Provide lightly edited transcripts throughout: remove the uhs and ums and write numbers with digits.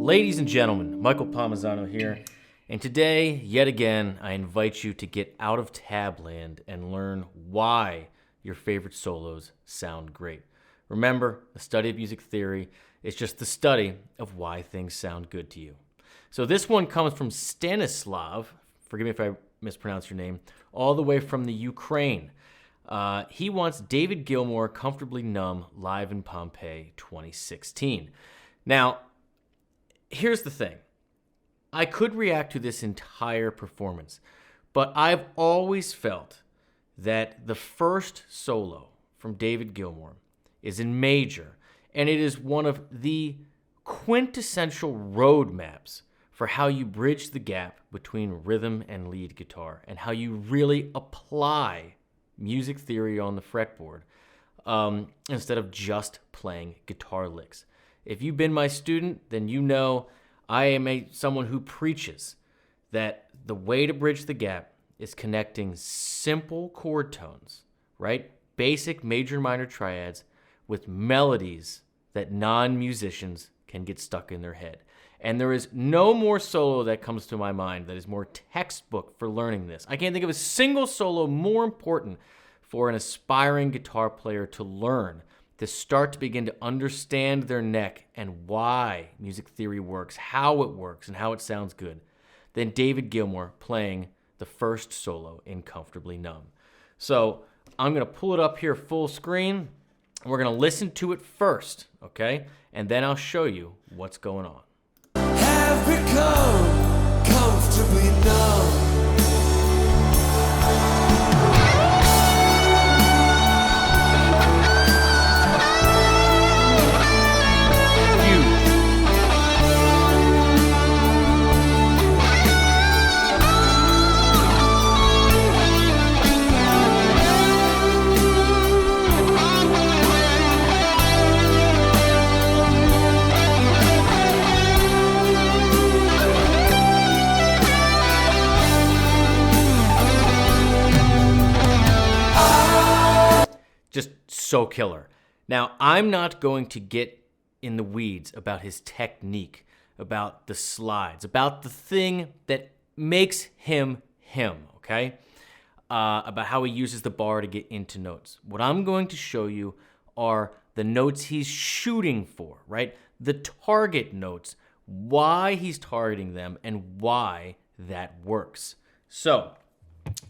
Ladies and gentlemen, Michael Palmisano here, and today, yet again, I invite you to get out of tabland and learn why your favorite solos sound great. Remember, the study of music theory is just the study of why things sound good to you. So this one comes from Stanislav, forgive me if I mispronounce your name, all the way from the Ukraine. He wants David Gilmour, Comfortably Numb, live in Pompeii 2016. Now, here's the thing. I could react to this entire performance, but I've always felt that the first solo from David Gilmour is in major, and it is one of the quintessential roadmaps for how you bridge the gap between rhythm and lead guitar and how you really apply music theory on the fretboard instead of just playing guitar licks. If you've been my student, then you know I am someone who preaches that the way to bridge the gap is connecting simple chord tones, right? Basic major and minor triads with melodies that non-musicians can get stuck in their head. And there is no more solo that comes to my mind that is more textbook for learning this. I can't think of a single solo more important for an aspiring guitar player to learn, to start to begin to understand their neck and why music theory works, how it works, and how it sounds good, than David Gilmour playing the first solo in Comfortably Numb. So I'm going to pull it up here full screen. We're going to listen to it first, okay? And then I'll show you what's going on. Have become comfortably numb. Just so killer. Now, I'm not going to get in the weeds about his technique, about the slides, about the thing that makes him him, okay? About how he uses the bar to get into notes. What I'm going to show you are the notes he's shooting for, right? The target notes, why he's targeting them, and why that works. So,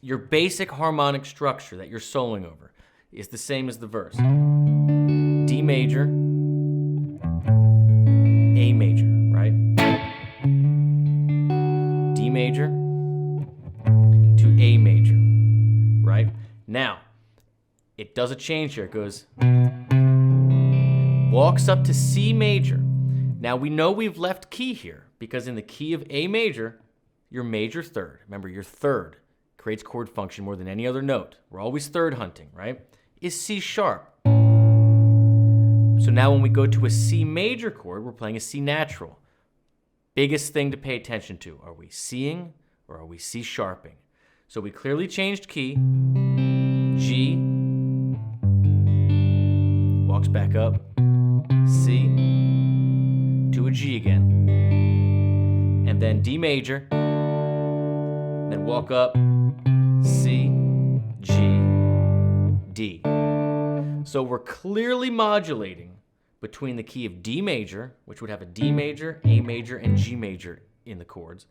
your basic harmonic structure that you're soloing over is the same as the verse. D major, A major, right? D major to A major, right? Now, it does a change here. It goes, walks up to C major. Now, we know we've left key here because in the key of A major, your major third, remember your third creates chord function more than any other note. We're always third hunting, right? Is C sharp. So now when we go to a C major chord, we're playing a C natural. Biggest thing to pay attention to, are we C'ing or are we C sharping? So we clearly changed key, G, walks back up, C, to a G again, and then D major, then walk up, C, G, D. So we're clearly modulating between the key of D major, which would have a D major, A major, and G major in the chords,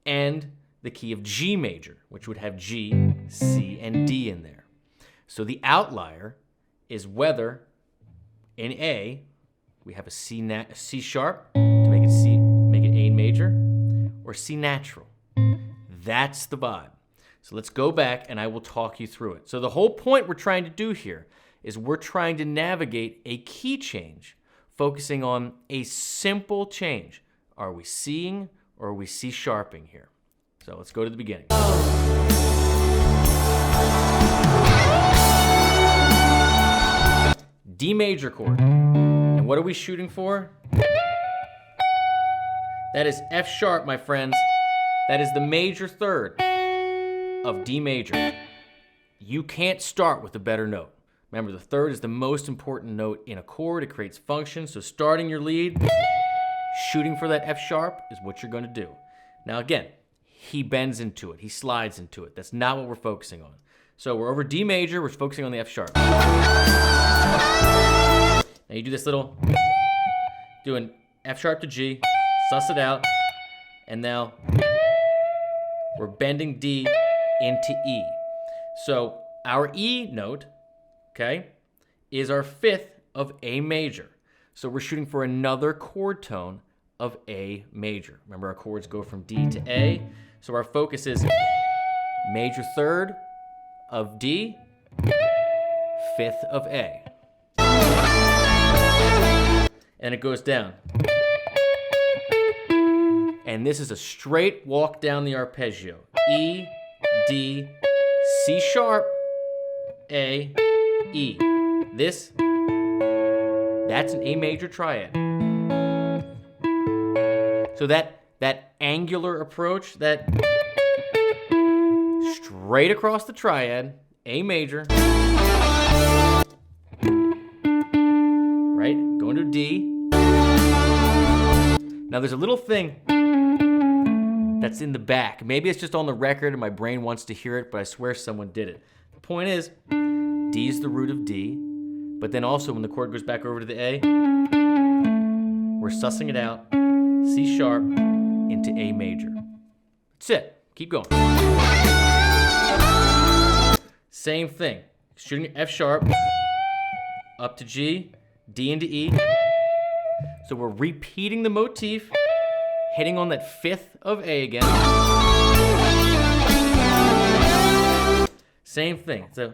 and the key of G major, which would have G, C, and D in there. So the outlier is whether in A we have a C sharp to make it A major, or C natural. That's the vibe. So let's go back and I will talk you through it. So the whole point we're trying to do here is we're trying to navigate a key change, focusing on a simple change. Are we C'ing or are we C sharping here? So let's go to the beginning. D major chord. And what are we shooting for? That is F sharp, my friends. That is the major third of D major. You can't start with a better note. Remember, the third is the most important note in a chord. It creates function. So starting your lead, shooting for that F sharp is what you're going to do. Now again, he bends into it. He slides into it. That's not what we're focusing on. So we're over D major. We're focusing on the F sharp. Now you do this little, doing F sharp to G, suss it out, and now we're bending D into E. So our E note, okay, is our fifth of A major. So we're shooting for another chord tone of A major. Remember, our chords go from D to A. So our focus is major third of D, fifth of A. And it goes down. And this is a straight walk down the arpeggio. E, D, C sharp, A, E. That's an A major triad. So that angular approach, that straight across the triad, A major, right? Going to D. Now there's a little thing that's in the back. Maybe it's just on the record and my brain wants to hear it, but I swear someone did it. The point is, D is the root of D, but then also when the chord goes back over to the A, we're sussing it out, C sharp into A major. That's it. Keep going. Same thing. Shooting F sharp, up to G, D into E. So we're repeating the motif, hitting on that fifth of A again. Same thing. So,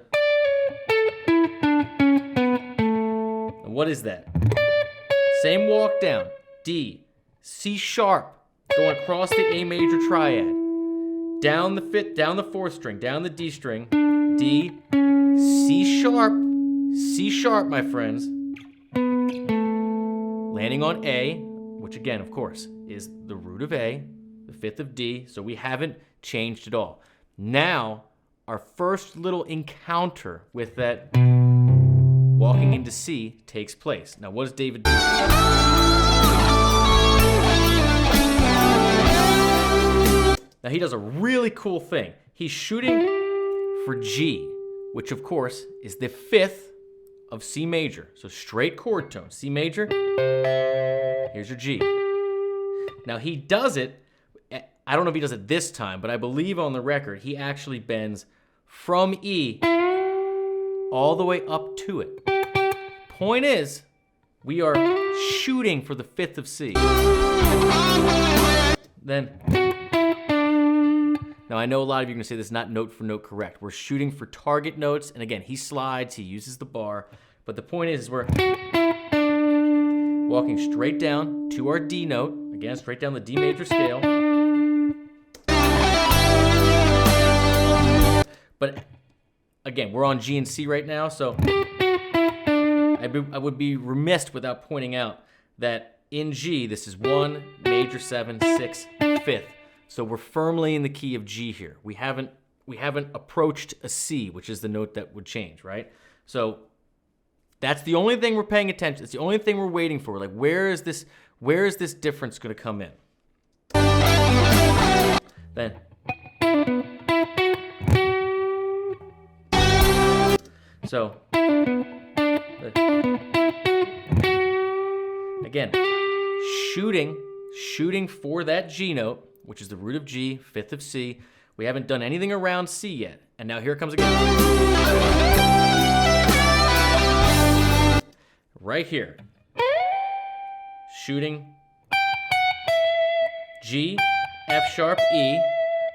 and what is that? Same walk down. D, C sharp, going across the A major triad. Down the fifth, down the fourth string, down the D string. D, C sharp, my friends. Landing on A, which again, of course, is the root of A, the fifth of D, so we haven't changed at all. Now, our first little encounter with that walking into C takes place. Now, what does David do? Now, he does a really cool thing. He's shooting for G, which, of course, is the fifth of C major. So straight chord tone, C major, here's your G. Now he does it, I don't know if he does it this time, but I believe on the record, he actually bends from E all the way up to it. Point is, we are shooting for the fifth of C. Then, now I know a lot of you are gonna say this is not note for note correct. We're shooting for target notes, and again, he slides, he uses the bar, but the point is we're walking straight down to our D note, again, straight down the D major scale. But again, we're on G and C right now, so I would be remiss without pointing out that in G, this is 1, major 7, 6, 5th. So we're firmly in the key of G here. We haven't approached a C, which is the note that would change, right? So that's the only thing we're paying attention. It's the only thing we're waiting for. Like, where is this difference going to come in? Then so again, shooting for that G note, which is the root of G, fifth of C. We haven't done anything around C yet. And now here it comes again. Right here. Shooting G, F sharp, E.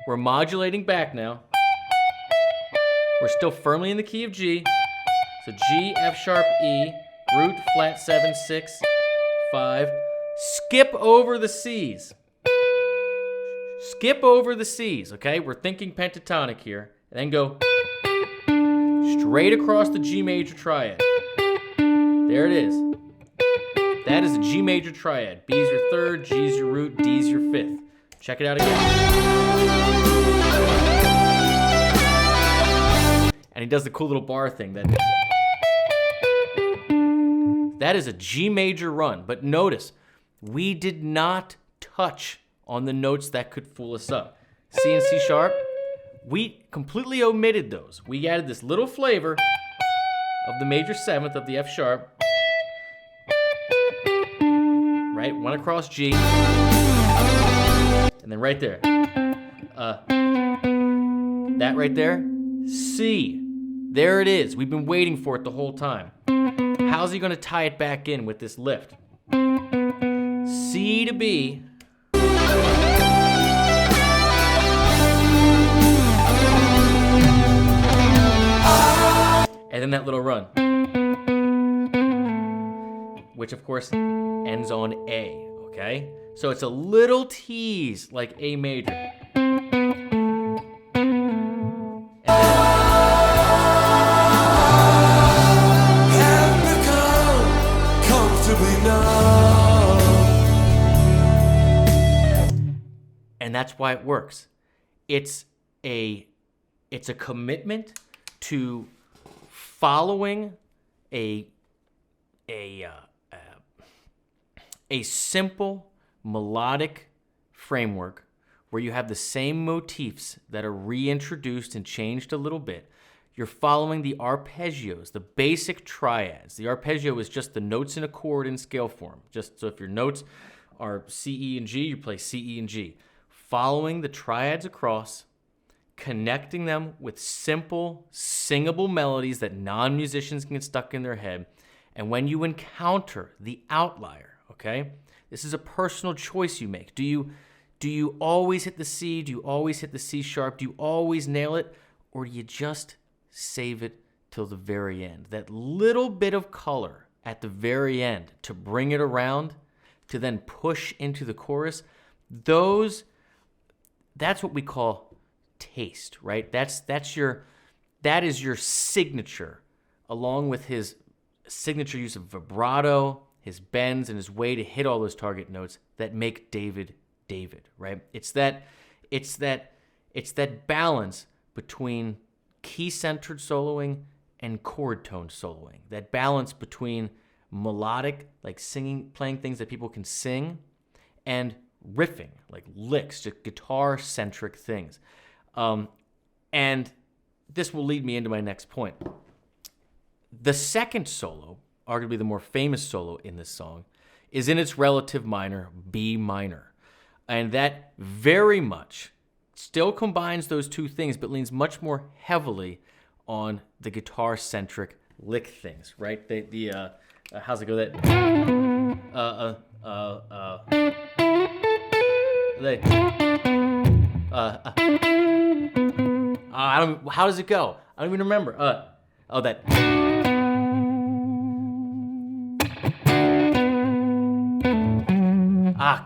We're modulating back now. We're still firmly in the key of G. So G, F sharp, E, root, flat 7, 6, 5. Skip over the C's. Skip over the C's, okay? We're thinking pentatonic here. And then go straight across the G major triad. There it is. That is a G major triad. B's your third, G's your root, D's your fifth. Check it out again. And he does the cool little bar thing. That is a G major run. But notice, we did not touch on the notes that could fool us up. C and C sharp, we completely omitted those. We added this little flavor of the major seventh of the F sharp, right? One across G, and then right there. That right there, C. There it is. We've been waiting for it the whole time. How's he gonna tie it back in with this lift? C to B. And then that little run, which of course ends on A, okay? So it's a little tease like A major. And that's why it works. It's a commitment to following a simple melodic framework where you have the same motifs that are reintroduced and changed a little bit. You're following the arpeggios, the basic triads. The arpeggio is just the notes in a chord in scale form. Just so if your notes are C, E, and G, you play C, E, and G. Following the triads across, connecting them with simple, singable melodies that non-musicians can get stuck in their head. And when you encounter the outlier, okay, this is a personal choice you make. Do you always hit the C? Do you always hit the C sharp? Do you always nail it? Or do you just save it till the very end? That little bit of color at the very end to bring it around, to then push into the chorus, that's what we call taste, right? That is your signature, along with his signature use of vibrato, his bends, and his way to hit all those target notes that make David, right? It's that balance between key-centered soloing and chord-tone soloing. That balance between melodic, like singing, playing things that people can sing, and riffing, like licks, just guitar-centric things. And this will lead me into my next point. The second solo, arguably the more famous solo in this song, is in its relative minor, B minor. And that very much still combines those two things, but leans much more heavily on the guitar-centric lick things, right? How's it go? How does it go? I don't even remember. That.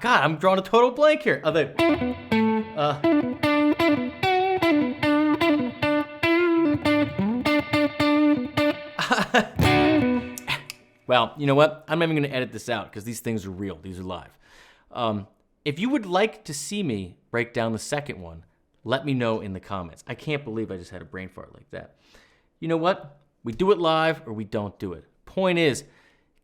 God, I'm drawing a total blank here. Well, you know what? I'm not even going to edit this out because these things are real. These are live. If you would like to see me break down the second one, let me know in the comments. I can't believe I just had a brain fart like that. You know what? We do it live or we don't do it. Point is,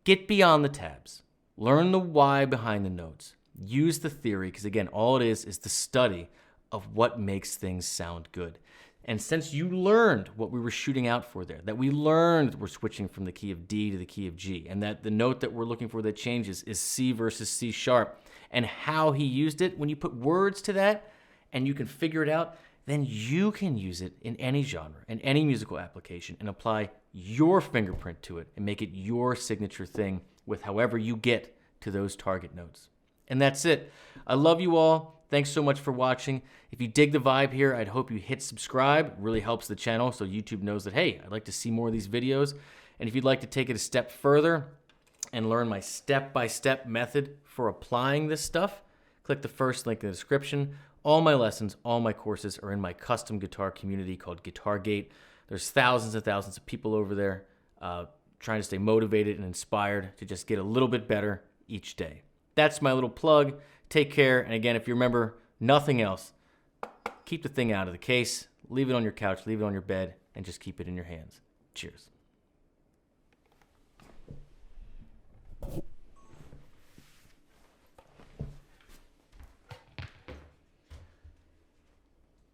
get beyond the tabs. Learn the why behind the notes. Use the theory, because again, all it is the study of what makes things sound good. And since you learned what we were shooting out for there, that we learned we're switching from the key of D to the key of G, and that the note that we're looking for that changes is C versus C sharp, and how he used it, when you put words to that and you can figure it out, then you can use it in any genre, in any musical application, and apply your fingerprint to it and make it your signature thing with however you get to those target notes. And that's it. I love you all. Thanks so much for watching. If you dig the vibe here, I'd hope you hit subscribe. It really helps the channel so YouTube knows that, hey, I'd like to see more of these videos. And if you'd like to take it a step further and learn my step-by-step method for applying this stuff, click the first link in the description. All my lessons, all my courses are in my custom guitar community called GuitarGate. There's thousands and thousands of people over there trying to stay motivated and inspired to just get a little bit better each day. That's my little plug. Take care. And again, if you remember nothing else, keep the thing out of the case, leave it on your couch, leave it on your bed, and just keep it in your hands. Cheers.